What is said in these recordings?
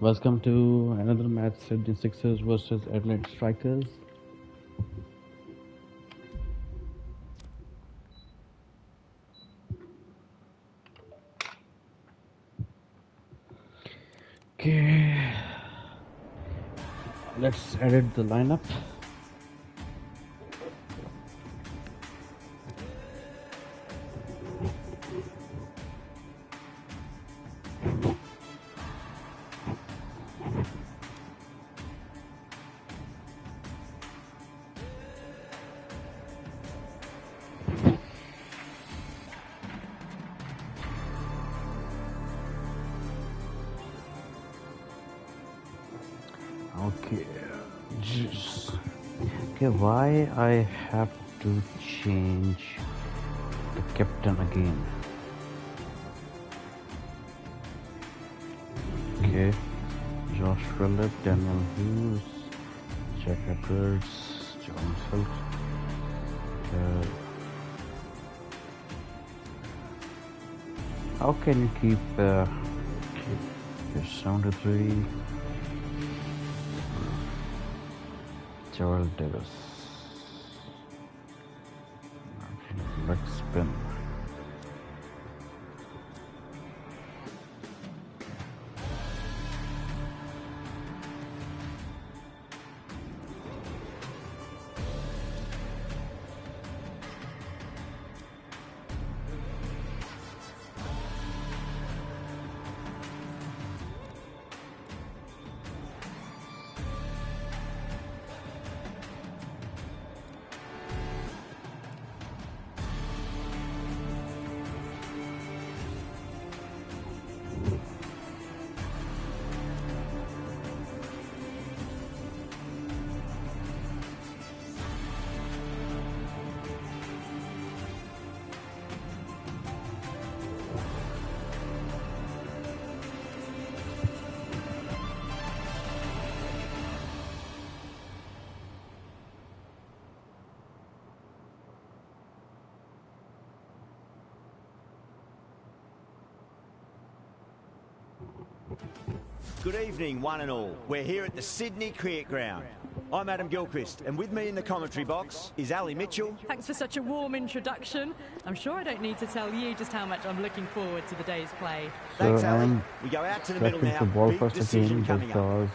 Welcome to another match, Sydney Sixers versus Adelaide Strikers. Okay, let's edit the lineup. Okay, just okay. Why I have to change the captain again? Okay, Josh Phillip, Daniel Hughes, Jack Edwards, John Silk. How can you keep your 73? Joel Davis. Let's spin. Good evening, one and all. We're here at the Sydney Cricket Ground. I'm Adam Gilchrist, and with me in the commentary box is Ali Mitchell. Thanks for such a warm introduction. I'm sure I don't need to tell you just how much I'm looking forward to the day's play. Thanks, Ali. We go out to the middle now. Big decision coming up.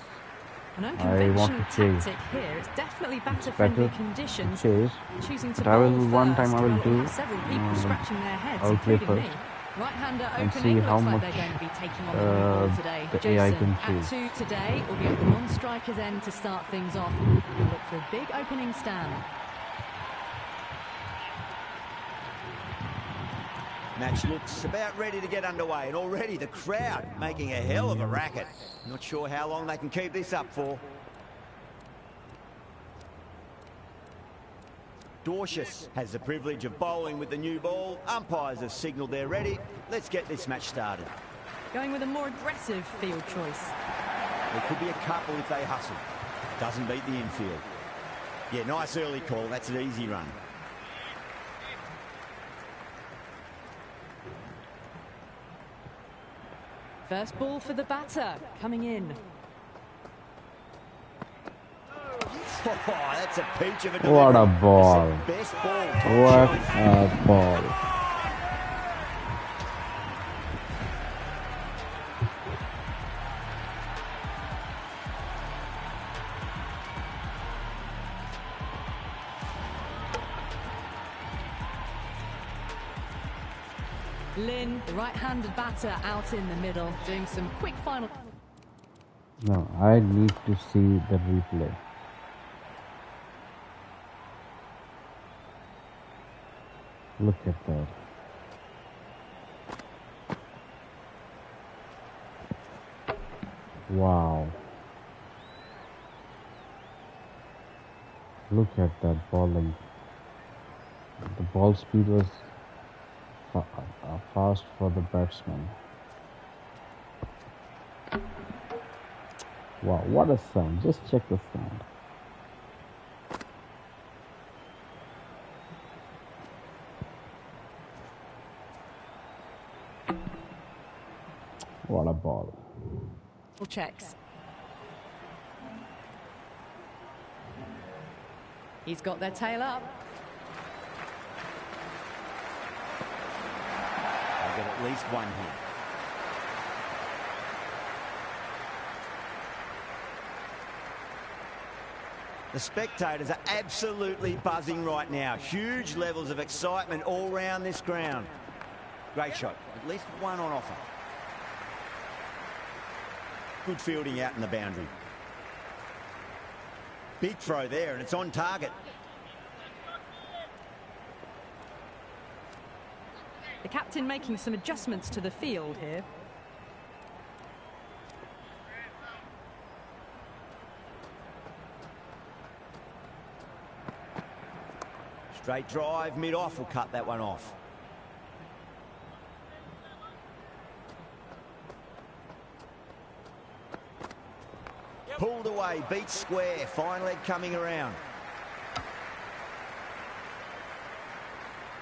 An unconventional tactic here. It's definitely batter-friendly conditions. Choosing to bowl first. I will several people scratching their heads, including me. Right-hander opening, looks like they're going to be taking on the new ball today. Jason, at 2 today, will be at the non-striker's end to start things off. We'll look for a big opening stand. Match looks about ready to get underway, and already the crowd making a hell of a racket. Not sure how long they can keep this up for. Dorcius has the privilege of bowling with the new ball. Umpires have signalled they're ready. Let's get this match started. Going with a more aggressive field choice. There could be a couple if they hustle. Doesn't beat the infield. Yeah, nice early call. That's an easy run. First ball for the batter, coming in. Oh, that's a peach of a delivery. What a ball. Best ball. What a ball. Lynn, the right-handed batter, out in the middle, doing some quick final. No, I need to see the replay. Look at that. Wow. Look at that bowling. The ball speed was fast for the batsman. Wow, what a sound. Just check the sound. What a ball. Checks. He's got their tail up. They'll get at least one here. The spectators are absolutely buzzing right now. Huge levels of excitement all round this ground. Great shot. At least one on offer. Good fielding out in the boundary. Big throw there, and it's on target. The captain making some adjustments to the field here. Straight drive, mid-off will cut that one off. Pulled away, beat square, fine leg coming around.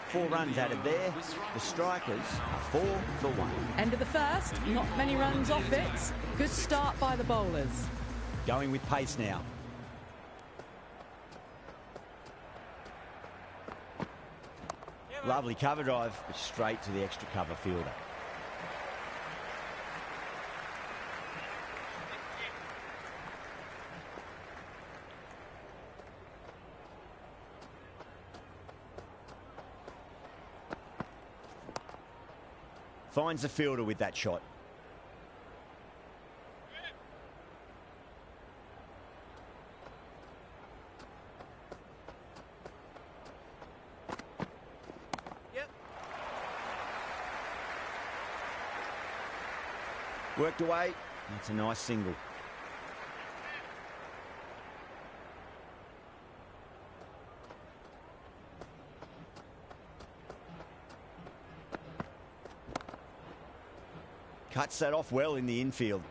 4 runs added there. The strikers are 4 for 1. End of the first, not many runs off it. Good start by the bowlers. Going with pace now. Lovely cover drive, but straight to the extra cover fielder. Finds the fielder with that shot. Worked away. That's a nice single. Cuts that off well in the infield.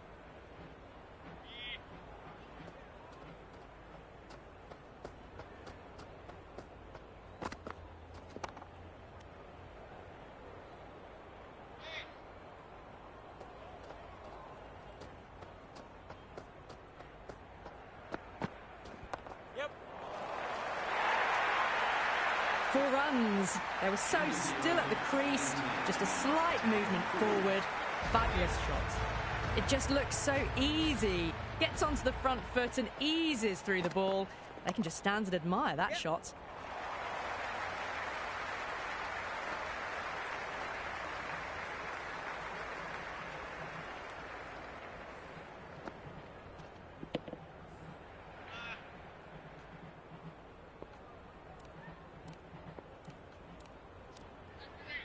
Four runs. They were so still at the crease. Just a slight movement forward. Fabulous shot. It just looks so easy. Gets onto the front foot and eases through the ball. They can just stand and admire that shot.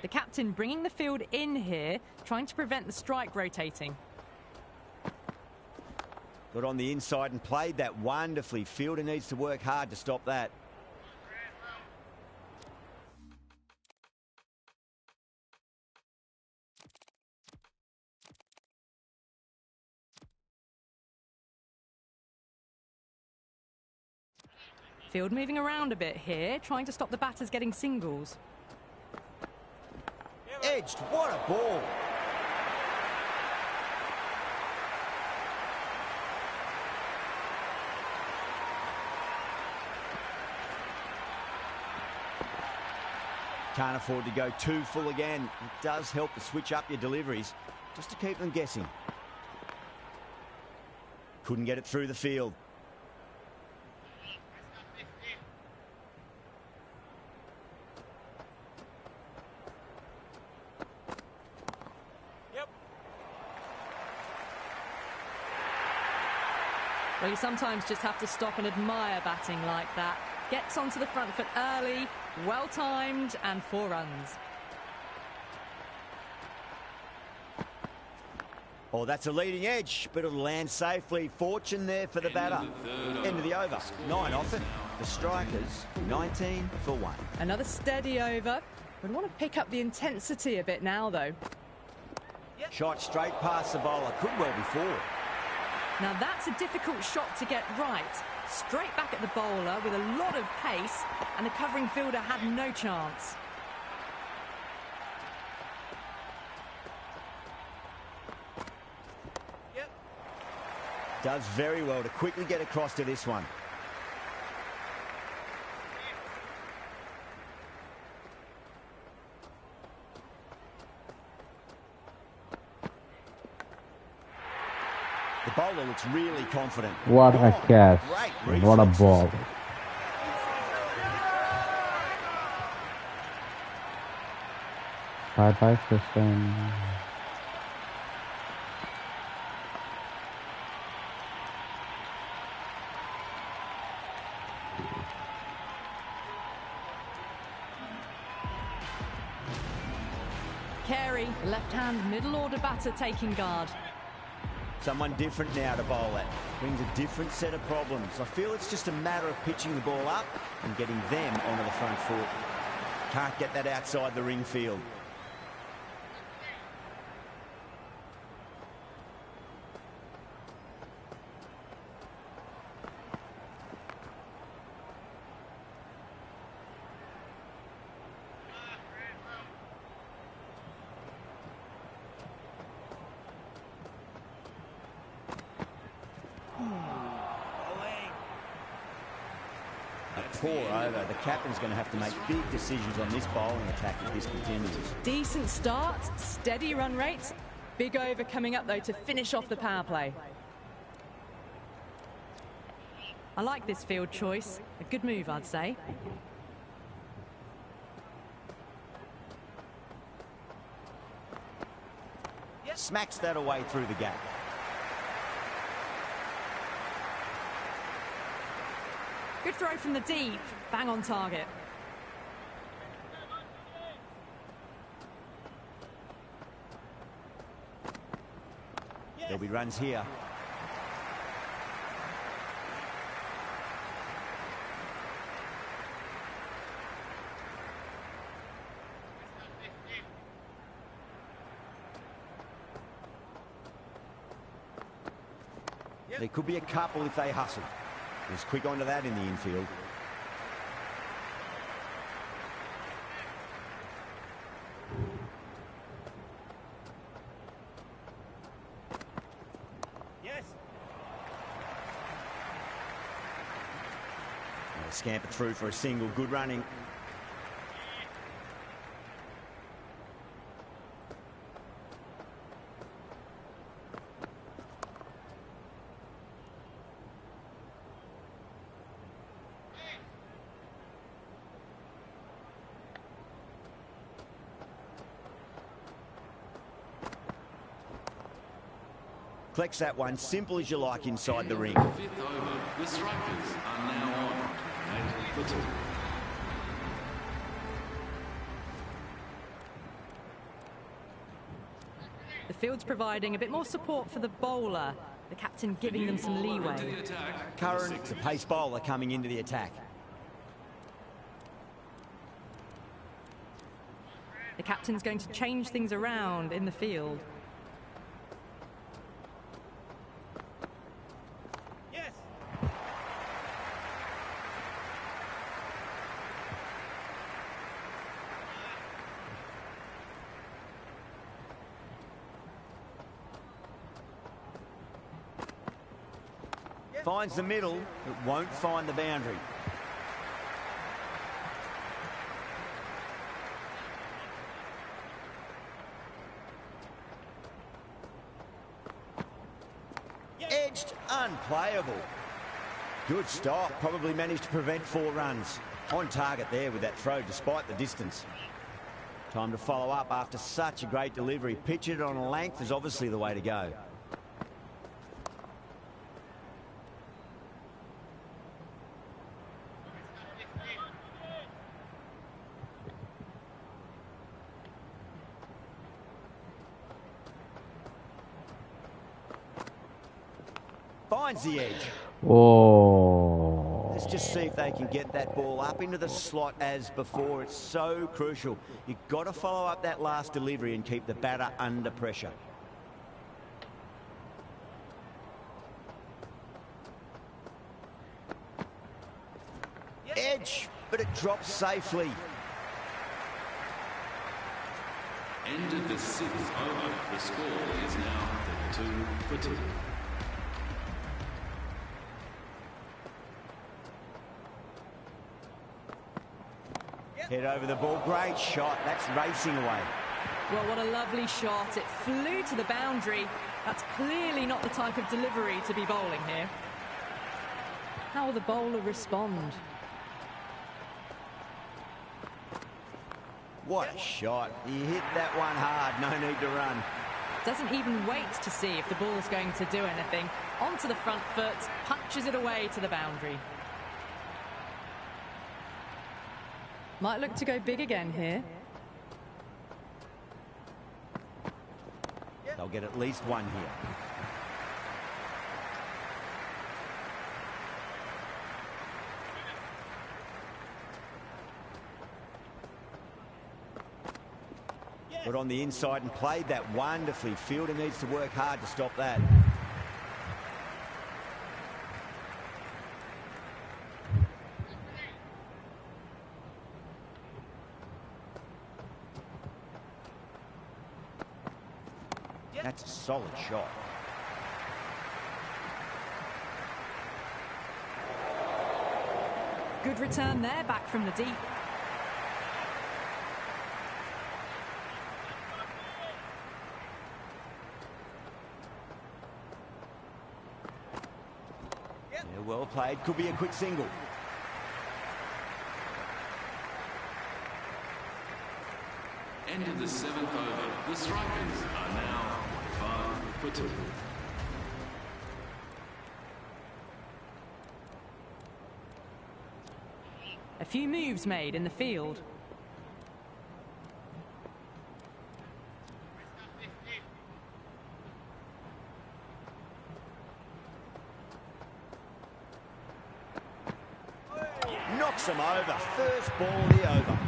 The captain bringing the field in here, trying to prevent the strike rotating. Got on the inside and played that wonderfully. Fielder needs to work hard to stop that. Field moving around a bit here, trying to stop the batters getting singles. Edged, what a ball. Can't afford to go too full again. It does help to switch up your deliveries, just to keep them guessing. Couldn't get it through the field. Well, you sometimes just have to stop and admire batting like that. Gets onto the front foot early, well timed, and 4 runs. Oh, that's a leading edge, but it'll land safely. Fortune there for the batter. End of the over. 9 off it. The strikers, 19 for 1. Another steady over. Would want to pick up the intensity a bit now, though. Shot straight past the bowler. Could well be 4. Now that's a difficult shot to get right. Straight back at the bowler with a lot of pace, and the covering fielder had no chance. Does very well to quickly get across to this one. The bowler looks really confident. What a catch. What a ball. Bye-bye, system. Carey, left-hand middle-order batter taking guard. Someone different now to bowl at. Brings a different set of problems. I feel it's just a matter of pitching the ball up and getting them onto the front foot. Can't get that outside the ring field. Poor over. The captain's going to have to make big decisions on this bowling attack if this continues. Decent start, steady run rates. Big over coming up, though, to finish off the power play. I like this field choice. A good move, I'd say. Smacks that away through the gap. Good throw from the deep. Bang on target. There'll be runs here. There could be a couple if they hustle. He's quick onto that in the infield. Yes. They scamper through for a single. Good running. Collects that one, simple as you like, inside the ring. Fifth over, the strikers are now on. The field's providing a bit more support for the bowler. The captain giving them some leeway. Curran, the pace bowler, coming into the attack. The captain's going to change things around in the field. Finds the middle, but won't find the boundary. Edged, unplayable. Good stop, probably managed to prevent 4 runs. On target there with that throw despite the distance. Time to follow up after such a great delivery. Pitch it on a length is obviously the way to go. Finds the edge. Oh. Let's just see if they can get that ball up into the slot as before. It's so crucial. You've got to follow up that last delivery and keep the batter under pressure. Edge, but it drops safely. End of the 6th over. The score is now 32 for 2. Head over the ball. Great shot. That's racing away. Well, what a lovely shot. It flew to the boundary. That's clearly not the type of delivery to be bowling here. How will the bowler respond? What a shot. He hit that one hard. No need to run. Doesn't even wait to see if the ball's going to do anything. Onto the front foot, punches it away to the boundary. Might look to go big again here. They'll get at least one here. Got on the inside and played that wonderfully. Fielder needs to work hard to stop that. That's a solid shot. Good return there, back from the deep. Yeah, well played. Could be a quick single. End of the 7th over. The strikers are now 5 for 2. A few moves made in the field. Knocks him over. First ball of the over.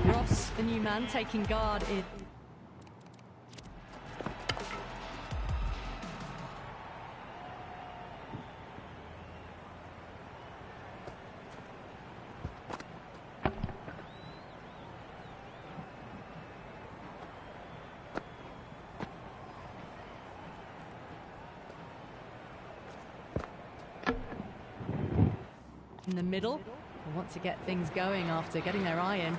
Ross, the new man, taking guard in. In the middle, they want to get things going after getting their eye in.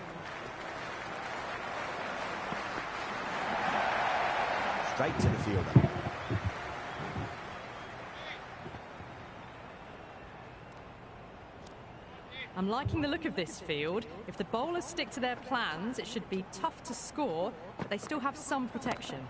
Straight to the fielder. I'm liking the look of this field. If the bowlers stick to their plans, it should be tough to score, but they still have some protection.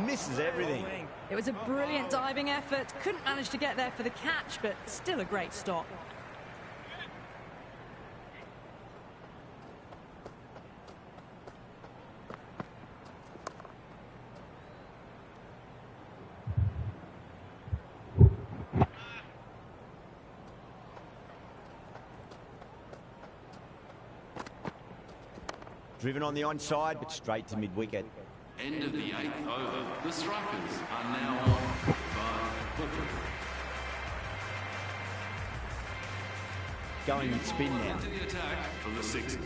Misses everything. It was a brilliant diving effort. Couldn't manage to get there for the catch, but still a great stop. Driven on the onside, but straight to mid-wicket. End of the 8th over. The strikers are now on 5 for 3. Going with spin now. Into the attack for the Sixers.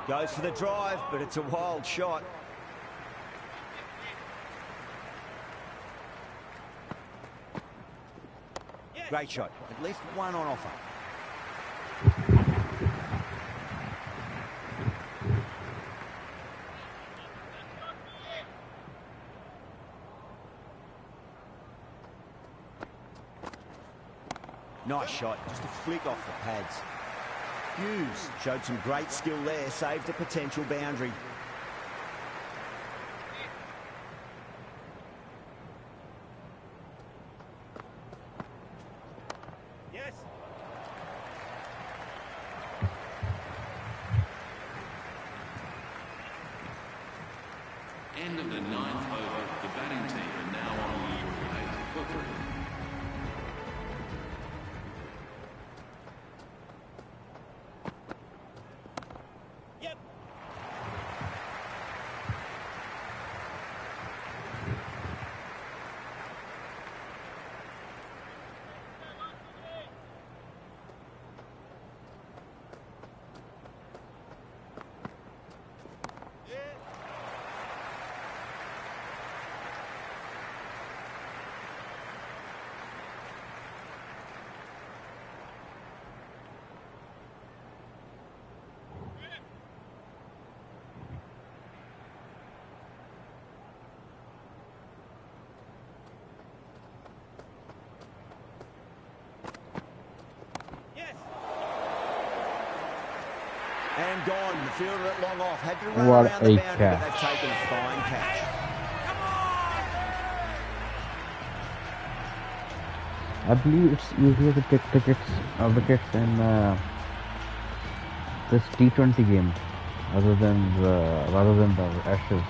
Goes for the drive, but it's a wild shot. Great shot. At least one on offer. Nice shot, just a flick off the pads. Hughes showed some great skill there, saved a potential boundary. Yes. End of the 9th over. The batting team are now on lead 8-3. And gone. The fielder at long off. Had to run What around the a boundary, but catch. they've taken a fine catch. I believe it's easier to take wickets in this T20 game rather than the Ashes.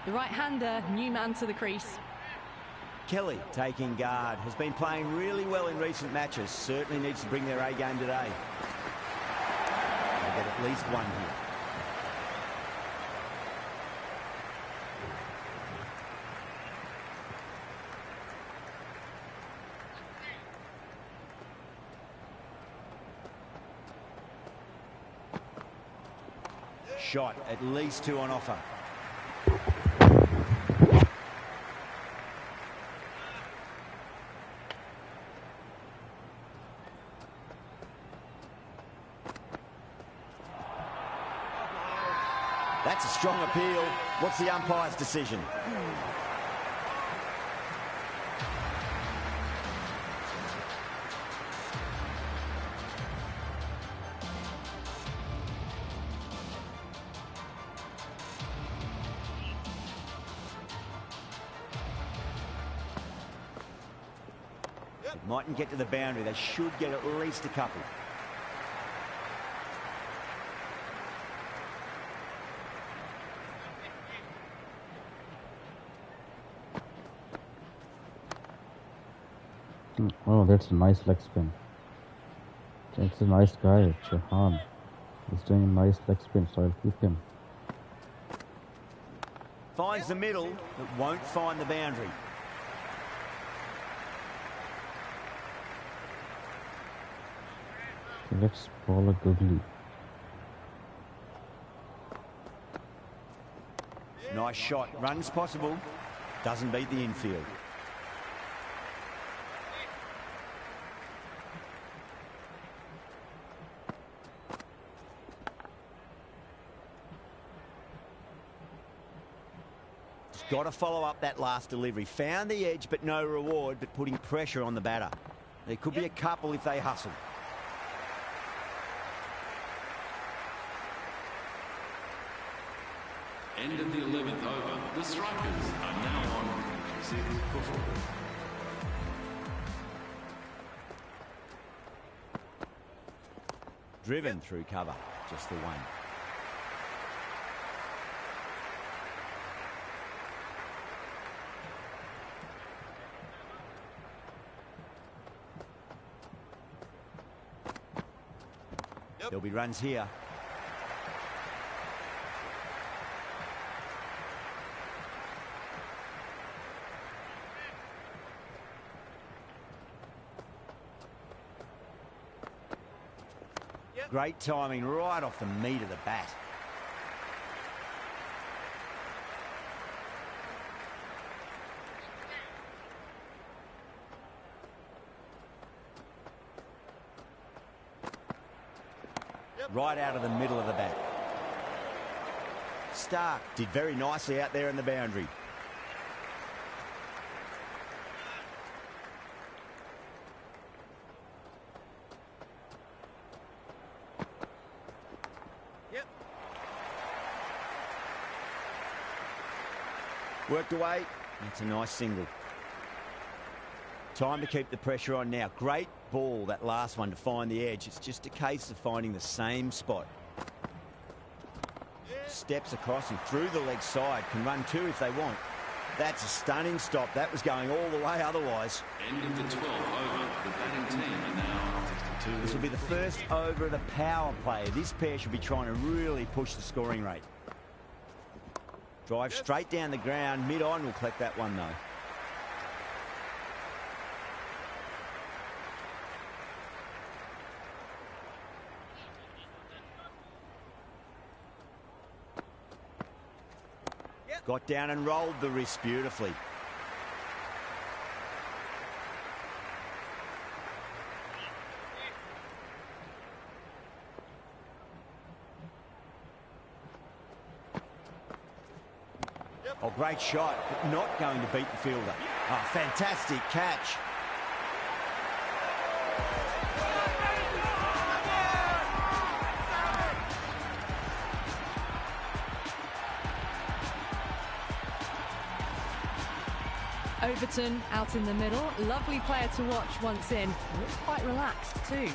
The right-hander, new man to the crease. Kelly taking guard. Has been playing really well in recent matches. Certainly needs to bring their A game today. They'll get at least one here. Shot, at least two on offer. That's a strong appeal. What's the umpire's decision? It mightn't get to the boundary. They should get at least a couple. Oh, that's a nice leg spin. That's a nice guy, Chauhan. He's doing a nice leg spin, so I'll keep him. Finds the middle, but won't find the boundary. So let's bowl a googly. Nice shot. Runs possible. Doesn't beat the infield. Got to follow up that last delivery. Found the edge, but no reward, but putting pressure on the batter. There could be a couple if they hustle. End of the 11th over. The strikers are now on 6 for 4. Driven through cover. Just the one. There'll be runs here. Great timing right off the meat of the bat. right out of the middle of the bat. Stark did very nicely out there in the boundary. Worked away. That's a nice single. Time to keep the pressure on now. Great ball, that last one, to find the edge. It's just a case of finding the same spot. Steps across and through the leg side. Can run two if they want. That's a stunning stop. That was going all the way otherwise. End of the 12th over. The batting team are now 62. This will be the first over of the power play. This pair should be trying to really push the scoring rate. Drive straight down the ground. Mid-on will collect that one, though. Got down and rolled the wrist beautifully. Oh, great shot, but not going to beat the fielder. Oh, fantastic catch. Overton out in the middle. Lovely player to watch once in. Looks quite relaxed too.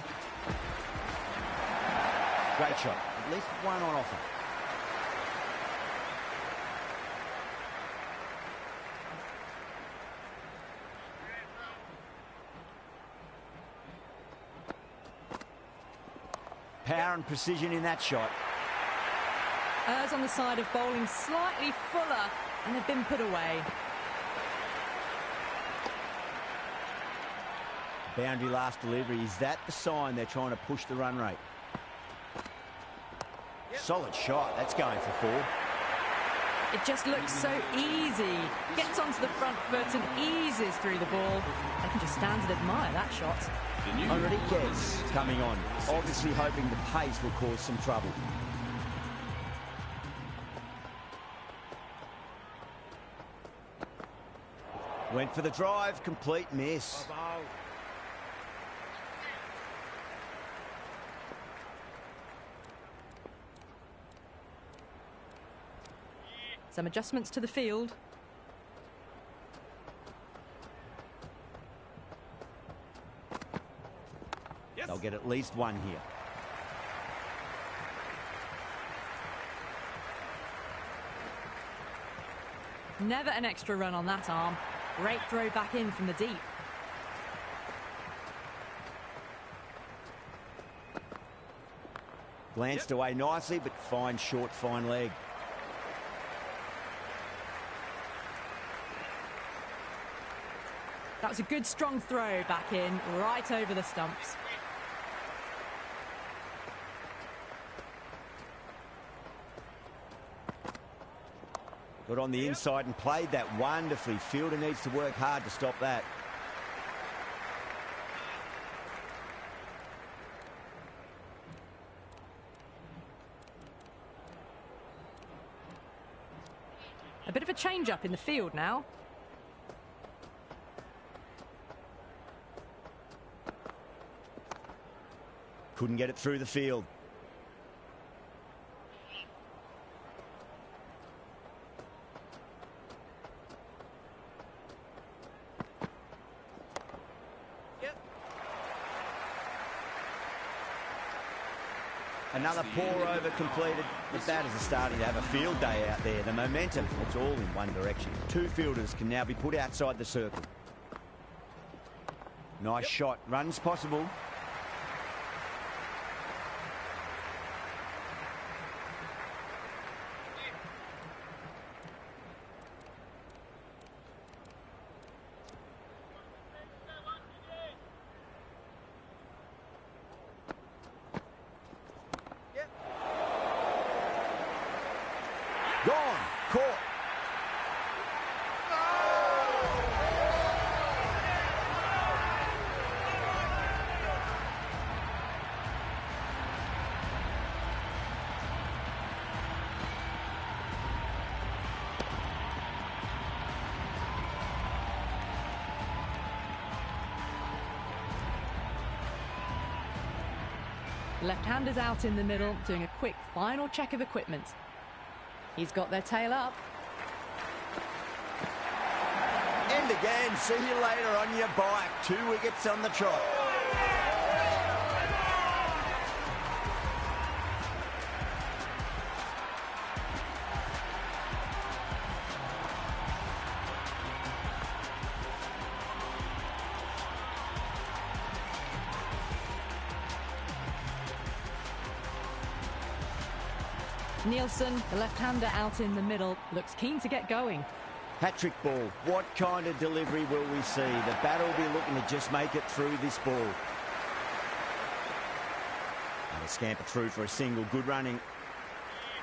Great shot. At least one on offer. Power and precision in that shot. Errs on the side of bowling slightly fuller, and they've been put away. Boundary last delivery. Is that the sign they're trying to push the run rate? Solid shot. That's going for four. It just looks so easy. Gets onto the front foot and eases through the ball. They can just stand and admire that shot. Enriquez coming on. Obviously hoping the pace will cause some trouble. Went for the drive. Complete miss. Some adjustments to the field. They'll get at least one here. Never an extra run on that arm. Great throw back in from the deep. Glanced away nicely, but fine short, fine leg. That was a good strong throw back in, right over the stumps. Got on the inside and played that wonderfully. Fielder needs to work hard to stop that. A bit of a change-up in the field now. Couldn't get it through the field. Another poor over completed. The batters are starting to have a field day out there. The momentum, it's all in one direction. Two fielders can now be put outside the circle. Nice shot. Runs possible. Gone. Caught. Left-hander's out in the middle, doing a quick final check of equipment. He's got their tail up. End again. See you later on your bike. 2 wickets on the trot. Nielsen, the left-hander out in the middle, looks keen to get going. Hat-trick ball. What kind of delivery will we see? The batter will be looking to just make it through this ball. And a scamper through for a single. Good running.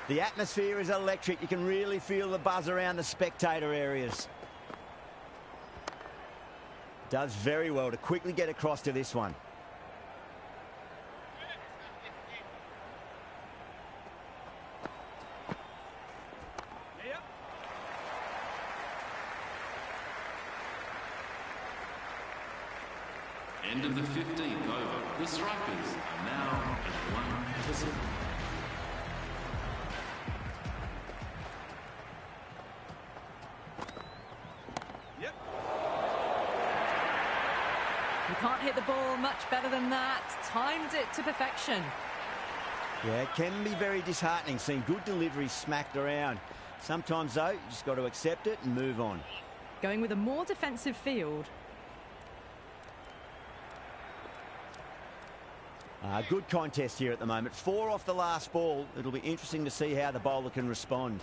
The atmosphere is electric. You can really feel the buzz around the spectator areas. Does very well to quickly get across to this one. End of the 15th over. The strikers are now at 1 to 7. You can't hit the ball much better than that. Timed it to perfection. Yeah, it can be very disheartening seeing good deliveries smacked around. Sometimes, though, you just got to accept it and move on. Going with a more defensive field. Good contest here at the moment. 4 off the last ball. It'll be interesting to see how the bowler can respond.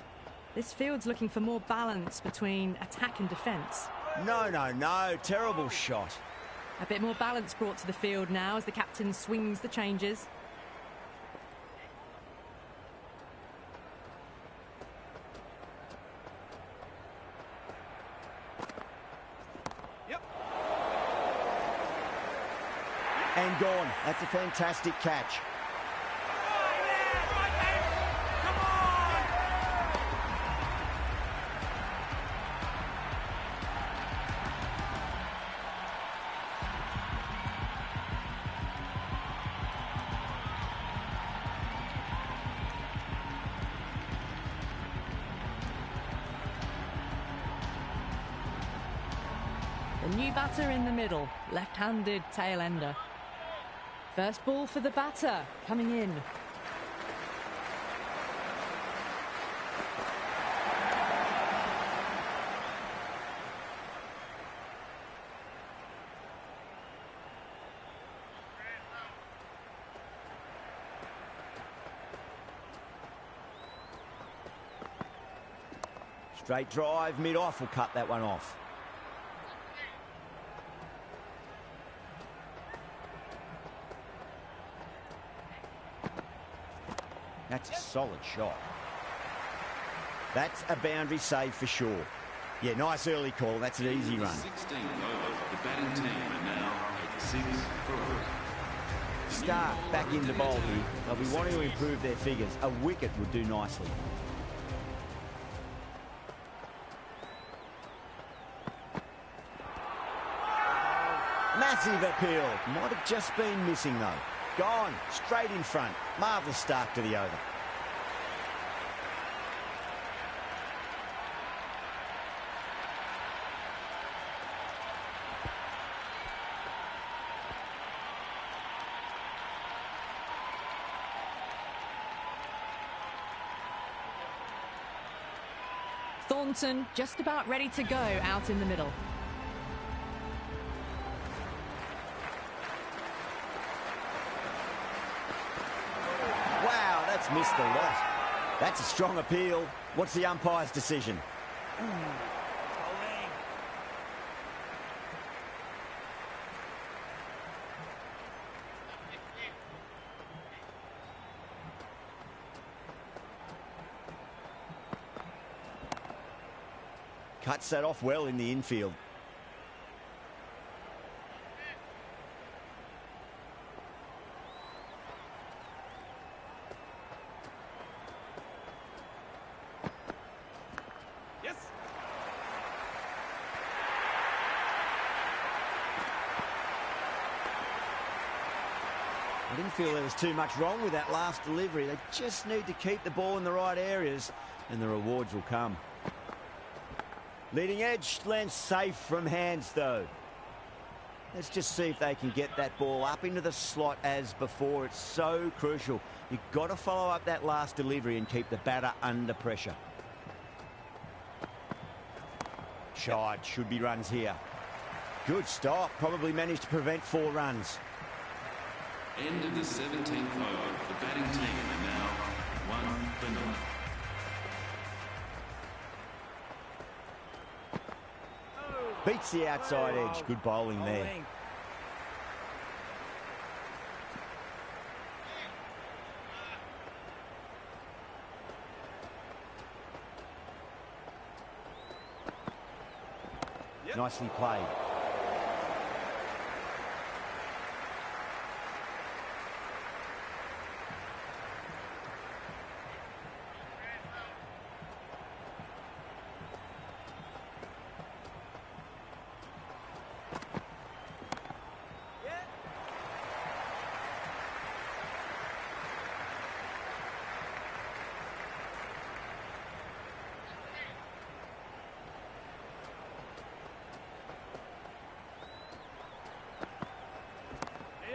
This field's looking for more balance between attack and defence. No. Terrible shot. A bit more balance brought to the field now as the captain swings the changes. And gone. That's a fantastic catch. The new batter in the middle, left-handed tail ender. First ball for the batter, coming in. Straight drive, mid-off will cut that one off. That's a solid shot. That's a boundary save for sure. Yeah, nice early call. That's an easy run. 16th over. The batting team are now at 6 for 8. Start back into bowl here. They'll be wanting to improve their figures. A wicket would do nicely. Massive appeal. Might have just been missing though. Gone. Straight in front. Marvellous start to the over. Thornton just about ready to go out in the middle. Wow, that's missed a lot. That's a strong appeal. What's the umpire's decision? Cuts that off well in the infield. Yes. I didn't feel there was too much wrong with that last delivery. They just need to keep the ball in the right areas and the rewards will come. Leading edge lands safe from hands though. Let's just see if they can get that ball up into the slot as before. It's so crucial. You've got to follow up that last delivery and keep the batter under pressure. Shot, should be runs here. Good stop, probably managed to prevent 4 runs. End of the 17th over. The batting team are now 1 for 9. Beats the outside edge. Good bowling there. Nicely played.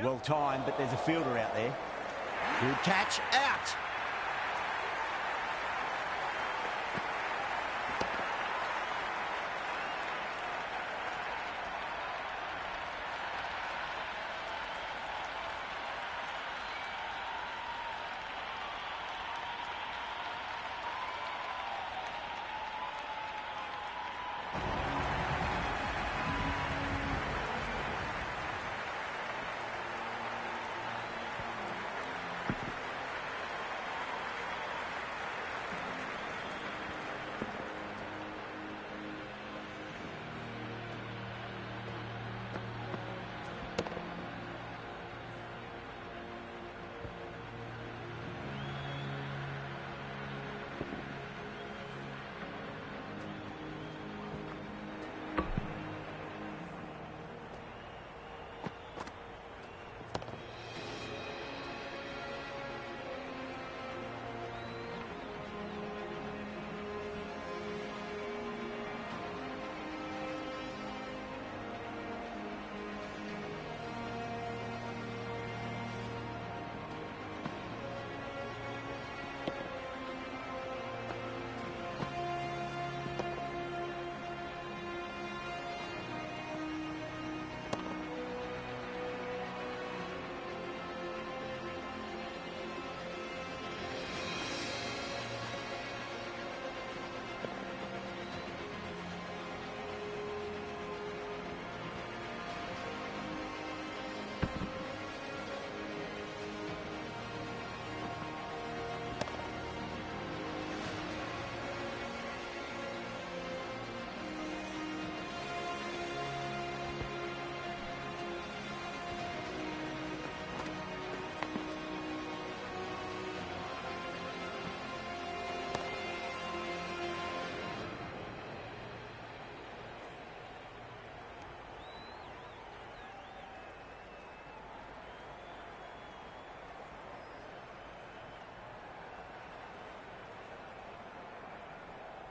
Well timed, but there's a fielder out there. Good catch, out.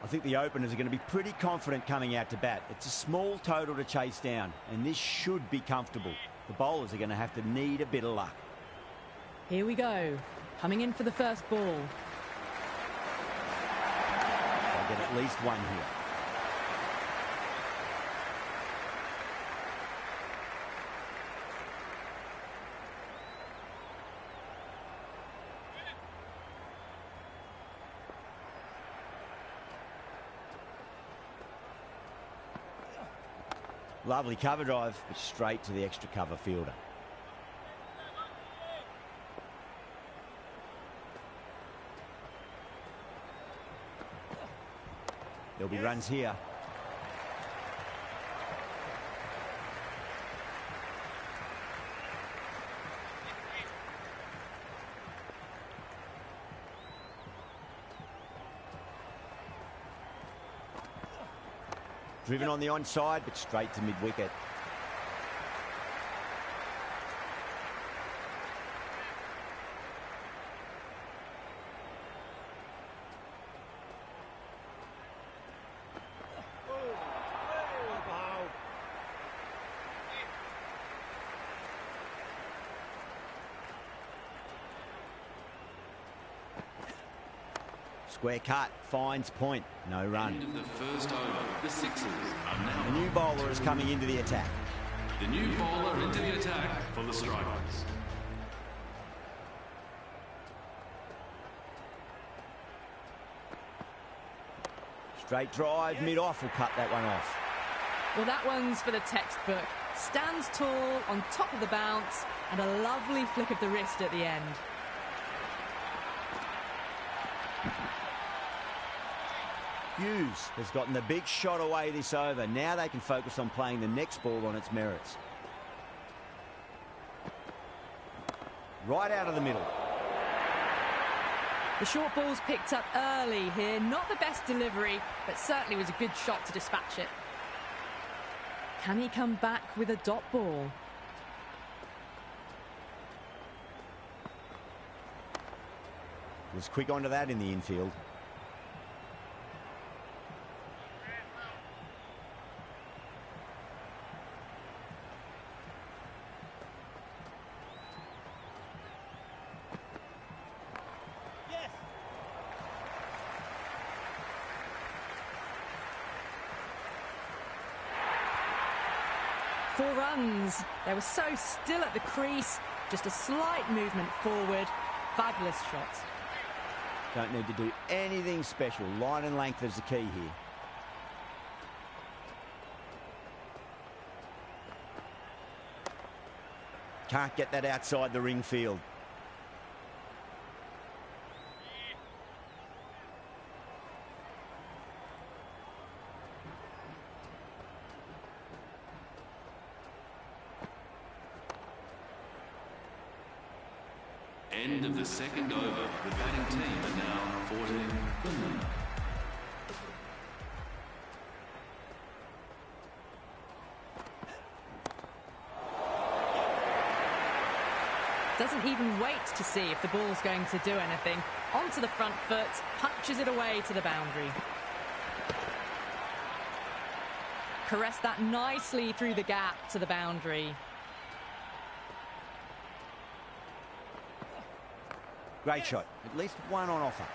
I think the openers are going to be pretty confident coming out to bat. It's a small total to chase down, and this should be comfortable. The bowlers are going to have to need a bit of luck. Here we go. Coming in for the first ball. They'll get at least one here. Lovely cover drive, but straight to the extra cover fielder. There'll be runs here. Driven on the onside, but straight to mid-wicket. Square cut, finds point, no run. End of the first over. The Sixers are now... The new bowler is coming into the attack. The new bowler into the attack for the Strikers. Straight drive, mid-off, will cut that one off. Well, that one's for the textbook. Stands tall, on top of the bounce, and a lovely flick of the wrist at the end. Hughes has gotten the big shot away this over. Now they can focus on playing the next ball on its merits. Right out of the middle. The short ball's picked up early here. Not the best delivery, but certainly was a good shot to dispatch it. Can he come back with a dot ball? Was quick onto that in the infield. Four runs. They were so still at the crease. Just a slight movement forward. Fabulous shot. Don't need to do anything special. Line and length is the key here. Can't get that outside the ring field. End of the second over. The batting team are now 14 for none. Doesn't even wait to see if the ball's going to do anything. Onto the front foot, punches it away to the boundary. Caress that nicely through the gap to the boundary. Great shot. At least one on offer.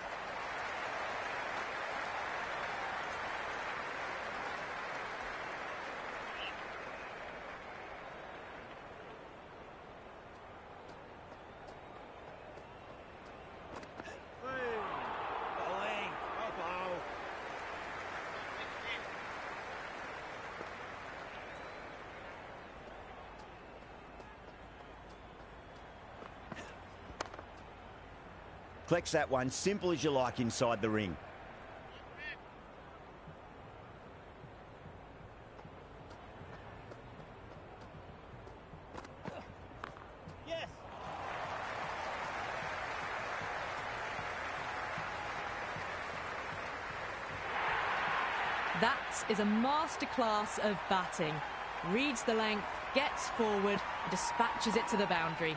Collects that one, simple as you like, inside the ring. Yes. That is a masterclass of batting. Reads the length, gets forward, dispatches it to the boundary.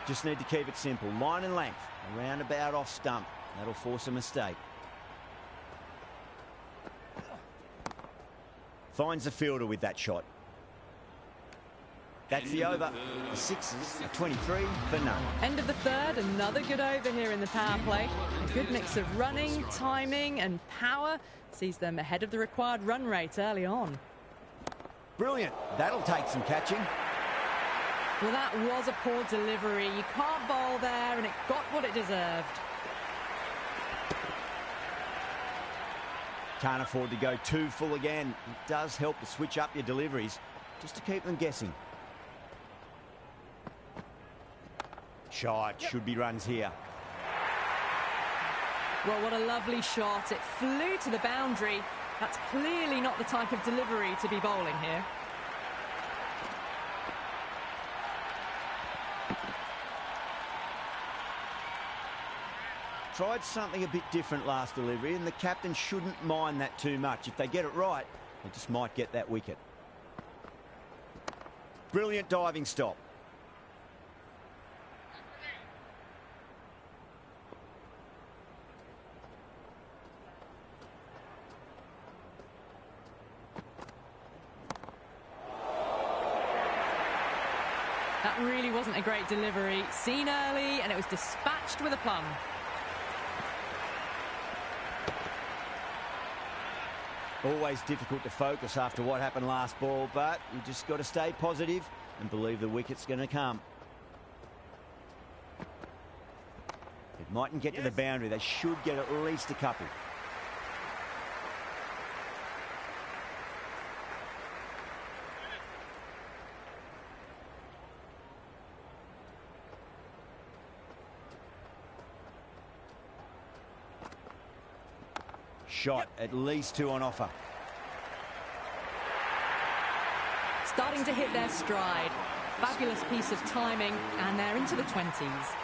Just need to keep it simple. Line and length. A roundabout off stump. That'll force a mistake. Finds the fielder with that shot. That's the over. The Sixers are 23 for none. End of the third, another good over here in the power play. A good mix of running, timing and power sees them ahead of the required run rate early on. Brilliant. That'll take some catching. Well, that was a poor delivery. You can't bowl there, and it got what it deserved. Can't afford to go too full again. It does help to switch up your deliveries, just to keep them guessing. Shot. Should be runs here. Well, what a lovely shot. It flew to the boundary. That's clearly not the type of delivery to be bowling here. Tried something a bit different last delivery, and the captain shouldn't mind that too much. If they get it right, they just might get that wicket. Brilliant diving stop. That really wasn't a great delivery. Seen early, and it was dispatched with a plum. Always difficult to focus after what happened last ball, but you just got to stay positive and believe the wicket's going to come. It mightn't get to the boundary. They should get at least a couple. Shot, at least 2 on offer. Starting to hit their stride. Fabulous piece of timing, and they're into the 20s.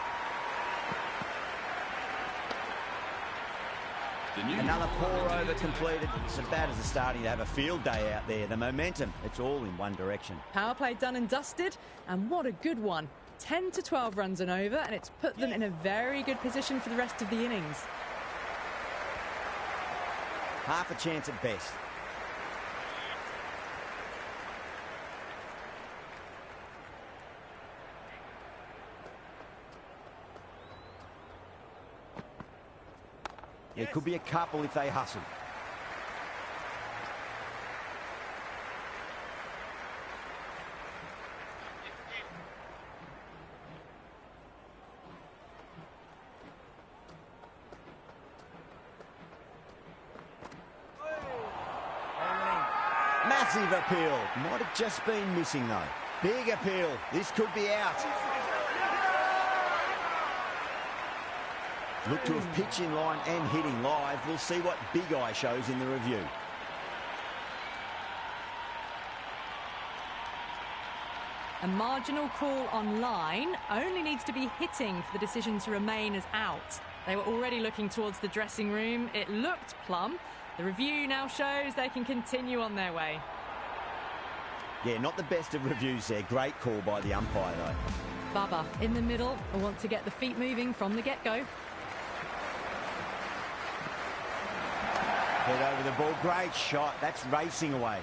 Another poor over completed. It's the batters are starting to have a field day out there. The momentum, it's all in one direction. Power play done and dusted, and what a good one. 10 to 12 runs and over, and it's put them in a very good position for the rest of the innings. Half a chance at best. There could be a couple if they hustle. Massive appeal. Might have just been missing though. Big appeal. This could be out. Look to have pitch in line and hitting live. We'll see what Big Eye shows in the review. A marginal call on line only needs to be hitting for the decision to remain as out. They were already looking towards the dressing room. It looked plumb. The review now shows they can continue on their way. Yeah, not the best of reviews there. Great call by the umpire, though. Baba in the middle. I want to get the feet moving from the get-go. Head over the ball. Great shot. That's racing away.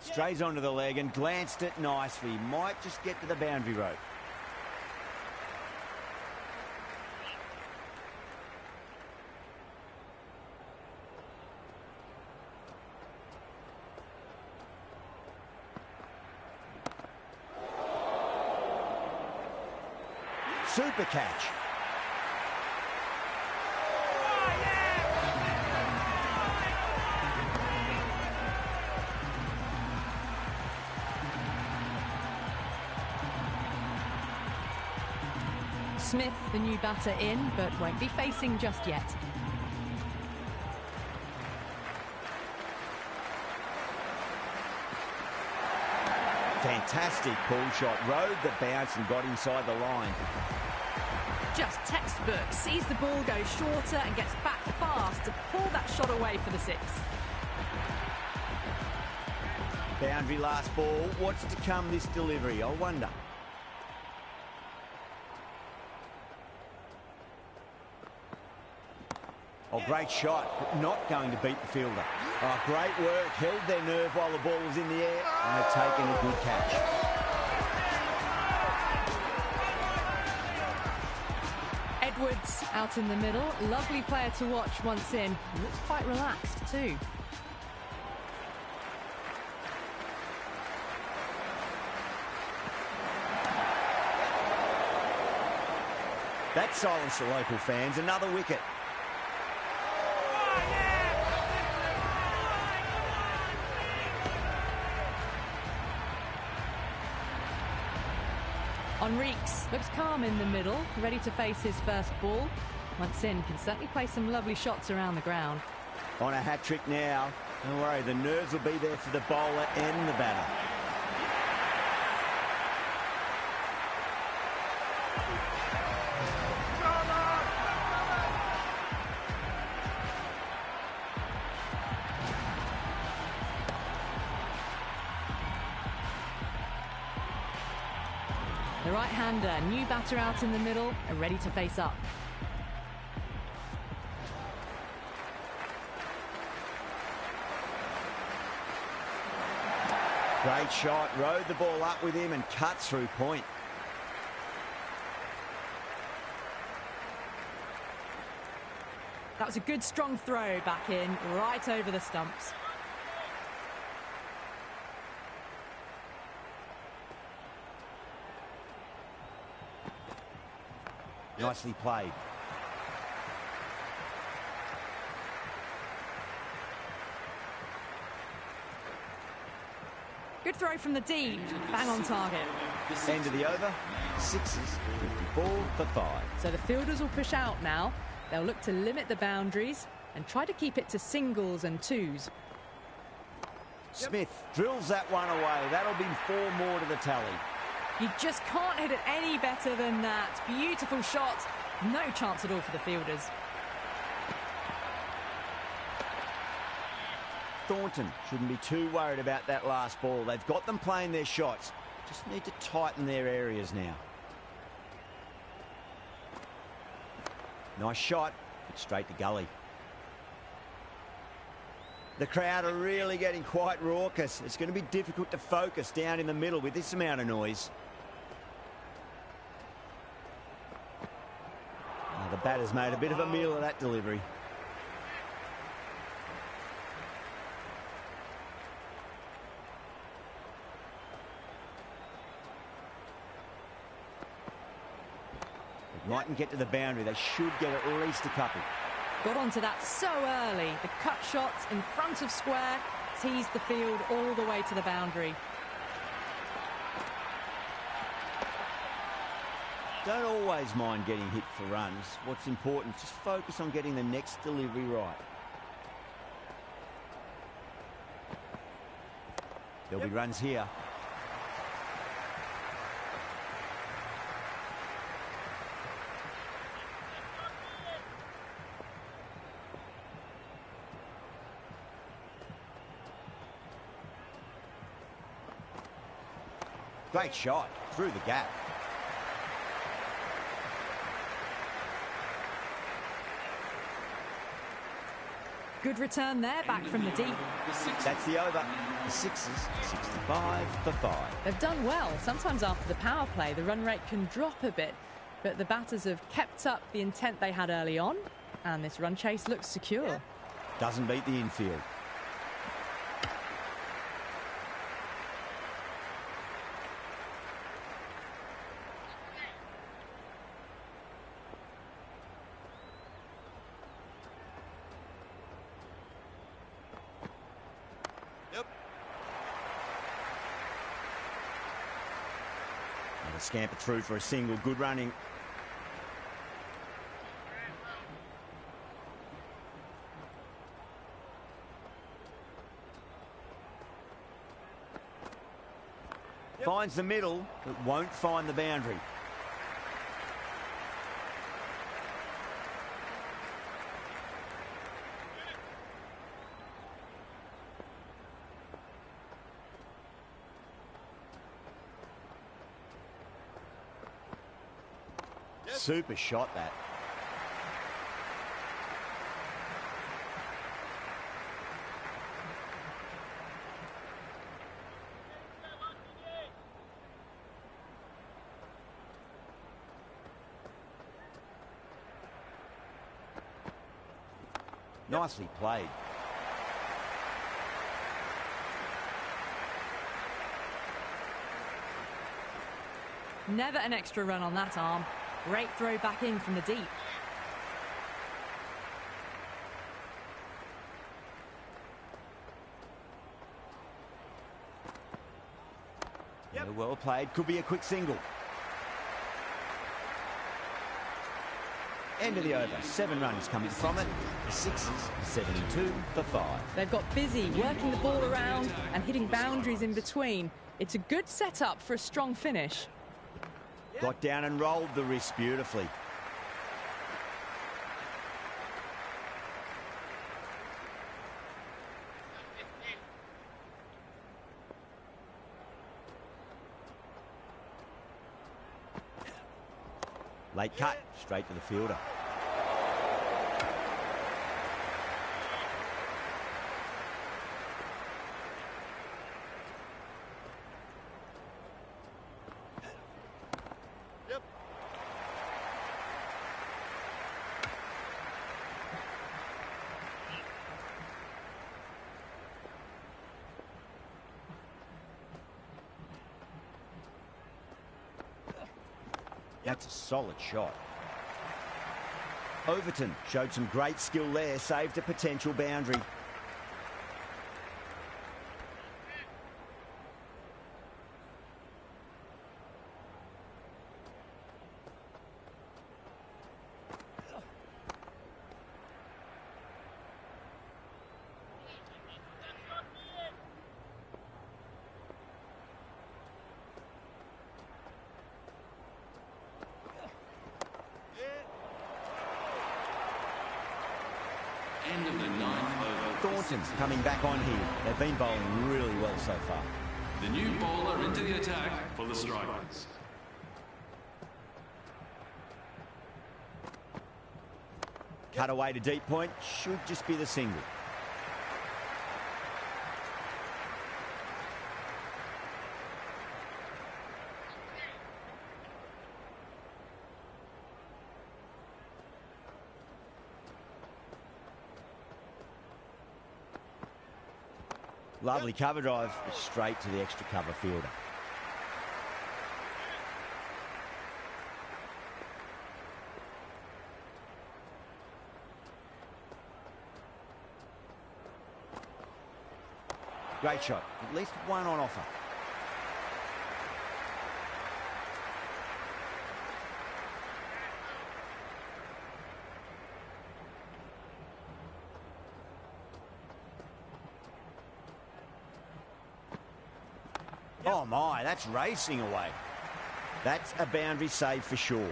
Strays onto the leg and glanced it nicely. Might just get to the boundary rope. Super catch. Smith, the new batter, in, but won't be facing just yet. Fantastic pull shot. Rode the bounce and got inside the line. Just textbook. Sees the ball go shorter and gets back fast to pull that shot away for the 6. Boundary last ball. What's to come this delivery? I wonder. Oh, great shot, but not going to beat the fielder. Oh, great work. Held their nerve while the ball was in the air and have taken a good catch. Edwards out in the middle. Lovely player to watch once in. He looks quite relaxed too. That silenced the local fans. Another wicket. Enriques looks calm in the middle, ready to face his first ball. Once in, can certainly play some lovely shots around the ground. On a hat-trick now. Don't worry, the nerves will be there for the bowler and the batter. The right-hander, new batter out in the middle, and ready to face up. Great shot, rode the ball up with him and cut through point. That was a good strong throw back in, right over the stumps. Nicely played. Good throw from the deep, bang on target. End of the over, sixes, 54 for 5. So the fielders will push out now. They'll look to limit the boundaries and try to keep it to singles and twos. Smith drills that one away. That'll be 4 more to the tally. You just can't hit it any better than that. Beautiful shot. No chance at all for the fielders. Thornton shouldn't be too worried about that last ball. They've got them playing their shots. Just need to tighten their areas now. Nice shot, but straight to gully. The crowd are really getting quite raucous. It's going to be difficult to focus down in the middle with this amount of noise. The batter's made a bit of a meal of that delivery. They mightn't get to the boundary. They should get at least a couple. Got onto that so early. The cut shot in front of square teased the field all the way to the boundary. Don't always mind getting hit for runs. What's important is just focus on getting the next delivery right. There'll be runs here. Great shot through the gap. Good return there, back from the deep. That's the over. The sixes, 65 for 5. They've done well. Sometimes after the power play, the run rate can drop a bit, but the batters have kept up the intent they had early on, and this run chase looks secure. Doesn't beat the infield. Scamper through for a single. Good running. Finds the middle, but won't find the boundary. Super shot, that. Nicely played. Never an extra run on that arm. Great throw back in from the deep. Yeah, well played. Could be a quick single. End of the over. 7 runs coming from it. The sixes, 72 for 5. They've got busy working the ball around and hitting boundaries in between. It's a good setup for a strong finish. Got down and rolled the wrist beautifully. Late cut, straight to the fielder. That's a solid shot. Overton showed some great skill there, saved a potential boundary. End of the 9th over. Thornton's coming back on here. They've been bowling really well so far. The new bowler into the attack for the Strikers. Cut away to deep point. Should just be the single. Lovely cover drive, straight to the extra cover fielder. Great shot, at least one on offer. Oh my, that's racing away. That's a boundary save for sure.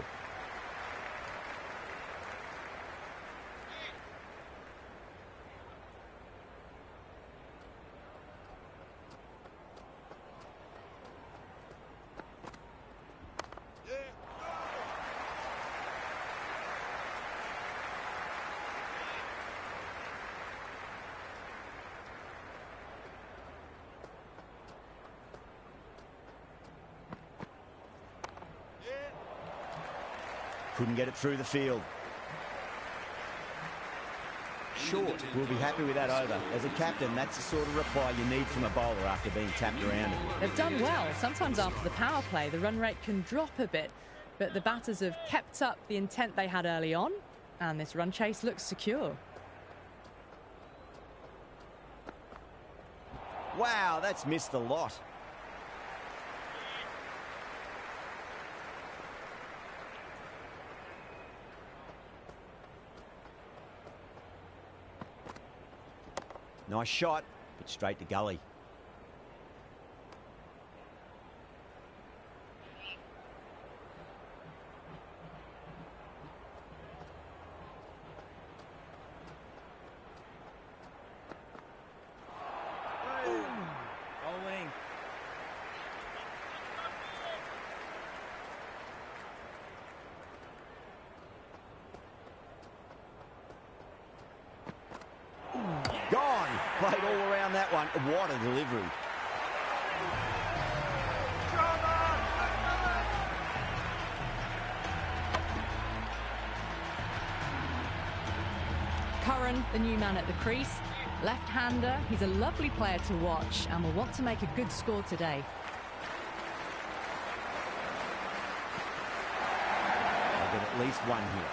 Couldn't get it through the field. Short will be happy with that over. As a captain, that's the sort of reply you need from a bowler after being tapped around it. They've done well. Sometimes after the power play, the run rate can drop a bit, but the batters have kept up the intent they had early on, and this run chase looks secure. Wow, that's missed a lot. Nice shot, but straight to gully. Bowling. Gone. Played all around that one. What a delivery. Curran, the new man at the crease. Left-hander, he's a lovely player to watch and will want to make a good score today. They'll get at least one here.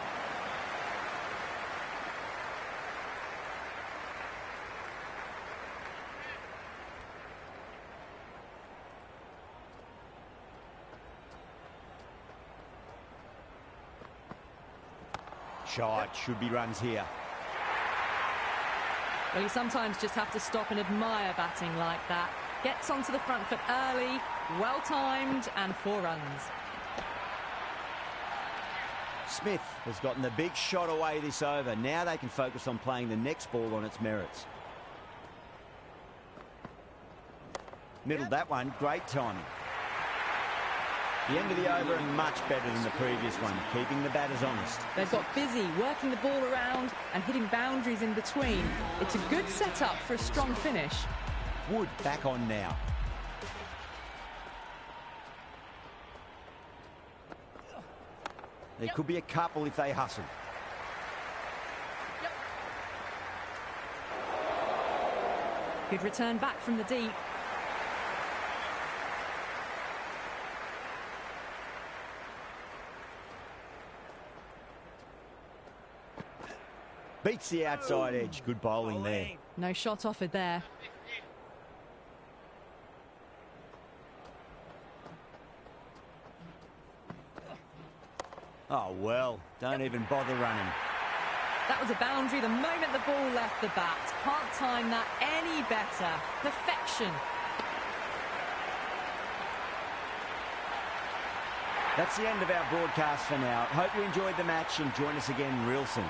Shot, should be runs here. Well, you sometimes just have to stop and admire batting like that. Gets onto the front foot early, well-timed, and 4 runs. Smith has gotten the big shot away this over. Now they can focus on playing the next ball on its merits. Middled that one, great timing. The end of the over and much better than the previous one, keeping the batters honest. They've got busy, working the ball around and hitting boundaries in between. It's a good setup for a strong finish. Wood back on now. There could be a couple if they hustle. Good return back from the deep. Beats the outside edge. Good bowling there. No shot offered there. Oh, well, don't even bother running. That was a boundary the moment the ball left the bat. Can't time that any better. Perfection. That's the end of our broadcast for now. Hope you enjoyed the match and join us again real soon.